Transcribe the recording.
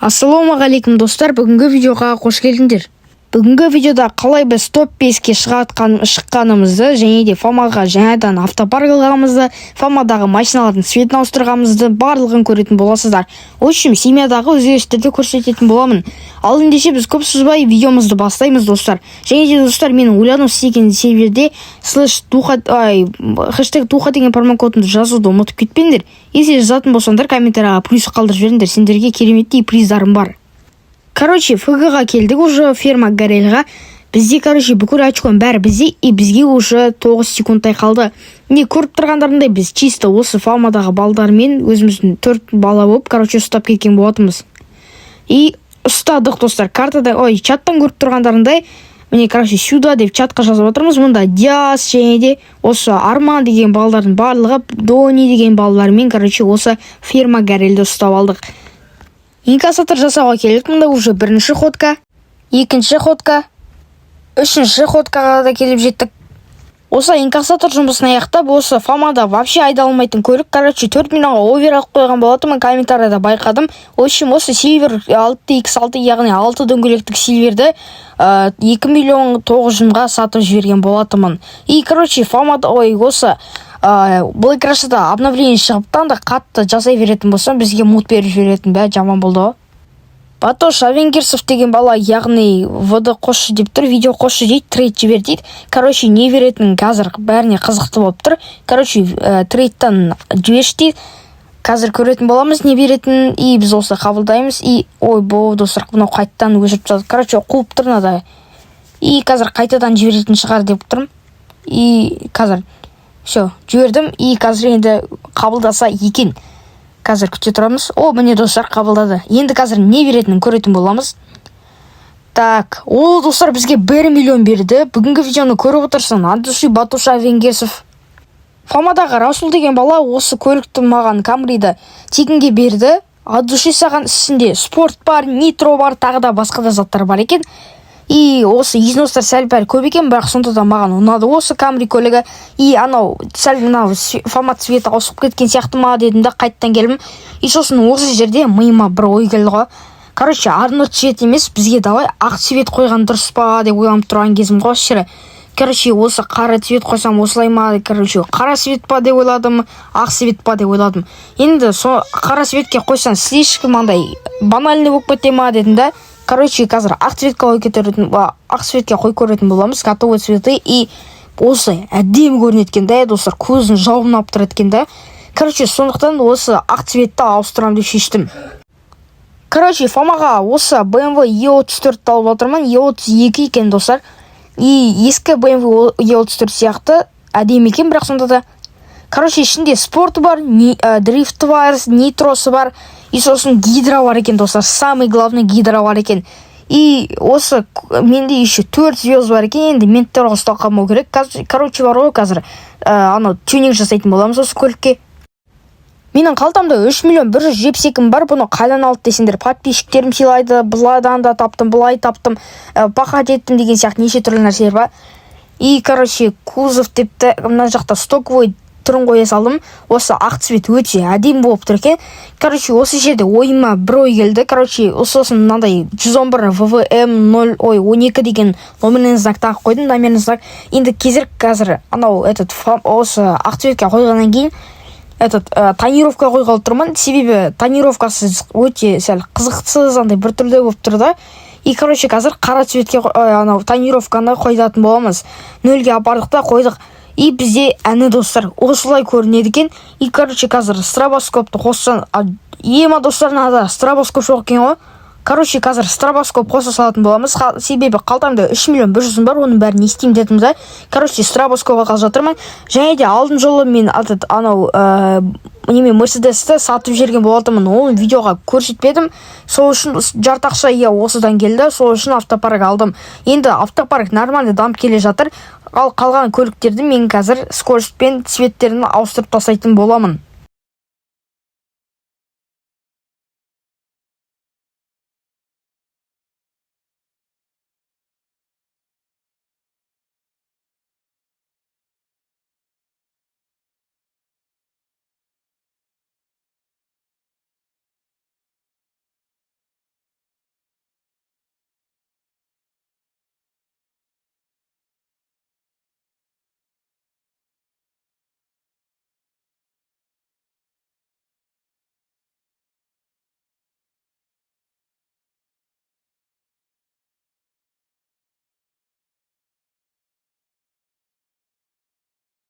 Ассалаумағалейкум достар, бүгінгі видеоға қош келдіңдер. Бүгінгі видеода қалай біз топ 5-ке шыққанымызды және де Фомаға жаңадан автопарк алғанымызды, Фомадағы машиналардың цветін ауыстырғанымызды барлығын көретін боласыздар. Общем, семьядағы өзгерістерді көрсететін боламын. Ал ендеше біз көп созбай видеомызды бастаймыз достар. Және де достар, менің ойладым істеген серверде хэштег туха деген промокодымды жазуды ұмытып кетпеңдер. Если жазатын болсаңдар, комментарияға плюс қалдырып жіберіңдер. Сендерге кереметтей приздарым бар. Короче, ФГ-ға келдік уже, ферма Горельға. Бізде, бүкіл очкон бәрі бізде, и бізге уже 9 секундтай қалды. Не көріп тұрғандарындай, біз чисто осы Фомадағы балдармен өзіміздің 4 бала болып, ұстап кеткен болатымыз. И ұстадық достар, картада, чаттан көріп тұрғандарындай, міне, сюда деп чатқа жазып отырмыз. Мұнда Диас және де осы Арман деген балдардың барлығы, Дони деген балалармен, осы ферма Горельді ұстап алдық. Инкассатор жасауға келдік. Мұнда уже бірінші ходка, екінші ходка, үшінші ходкаға да келіп жеттік. Осы инкассатор жұмысын аяқтап, осы Фомада вообще айдалмайтын көлік, 4 миллионға овер алып қойған болатымын, комментарияда байқадым. Общем, осы Silver 6x6, яғни 6 дөңгелектік Silverді 2 миллион 900-ға сатып жіберген болатымын. И, Фомада, осы бұл крашада обновление шығыптан да қатты жасай беретін болсам, бізге мут беріп жіберетін бә, жаман болды. Батош Авенгерсов деген бала, яғни ВД қошы деп тұр, видео қошы дейді, трейд жібер дейді. Не беретін қазір бәріне қызықты болып тұр. Трейдтан жіберші дейді. Қазір көретін боламыз, не беретін, и біз осы қабылдаймыз. И бұл достар, бұнау қайтадан өшіріп жатыр. Қуып тұр нада. И қазір қайтадан жіберетін шығар деп тұрмын. И қазір жібердім, и қазір енді қабылдаса екен. Қазір күте тұрамыз. Міне достар, қабылдады. Енді қазір не беретінін көретін боламыз. Так, достар бізге 1 миллион берді. Бүгінгі видеоны көріп отырсын, Андуши Батуш Авенгерсов. Фомадағы Расул деген бала осы көлікті маған Камриді тегінге берді. Андуши саған ішінде спорт бар, нитро бар, тағы да басқа да заттар бар екен. И осы изностар сәл бәрі көп екен, бірақ сонда да маған ұнады осы Камри көлігі. И сәл Фома цветі ауысып кеткен сияқты ма дедім да қайттан келдім. И сосын осы жерде миыма бір ой келді ғой. Арнольд цвет емес, бізге давай ақ цвет қойған дұрыс па деп ойланып тұрған кезім ғой шірі. Осы қара цвет қойсам осылай ма, қара цвет па деп ойладым, ақ цвет па деп ойладым. Енді қара цветке қойсам слишком банальный болып кете ма дедім да. Қазір ақ цветке қой көретін боламыз, готовый цветы, и осы әдем көрінеткен да, достар, көзін жауын алып тұр еткен да. Сондықтан осы ақ цветті ауыстырам деп шештім. Фомаға осы BMW E34 алып отырмын, E32 екен достар. И ескі BMW E34 сияқты әдем екен, бірақ сонда да. Ішінде спорт бар, дрифт бар, нитросы бар, и сосын гидро бар екен достар, самый главный гидро бар екен. И осы менде еще 4 звезд бар екен, енді менттер ұстау қалмау керек. Бар ғой қазір, тюнинг жасайтын боламыз осы көлікке. Менің қалтамда 3 миллион 172 бар, бұны қайдан алды десеңдер, подписчиктерім сыйлайды, бұладан да таптым, бұлай таптым, пахат еттім деген сияқты неше түрлі нәрселер бар. И, кузов депті, мына жақта стоковый түрін қоя салдым. Осы ақ цвет өте әдем болып тұр екен. Осы жерде ойыма бір ой келді. Сосын мынандай 111 ВВМ 12 деген номерный знак тағып қойдым, номерный знак. Енді кезір қазір осы ақ цветке қойғаннан кейін тонировка қойғалы тұрмын. Себебі тонировкасы өте сәл қызықсыз бір түрде болып тұрды. И, қазір қара цветке тонировканы қойдатын боламыз. 0-ге апардық та қойдық. И бізде әні достар осылай көрінеді екен. И, қазір стробоскопты қоссан, ема достарына стробоскоп жоқ екен ғой. Қазір стробоскоп қоса салатын боламыз. Себебі қалтамда 3 миллион 100 бар, оның бәрін не істеймін дедім да. Стробоскопқа қалып жатырмын. Және де алдын жолы мен Мерседесті сатып жерген болатымын, оны видеоға көрсетпедім. Сол үшін жарты ақша осыдан келді, сол үшін автопарк алдым. Енді автопарк нормальный дамып келе жатыр. Ал қалған көліктерді мен қазір скоростьпен цветтерін ауыстырып тастайтын боламын.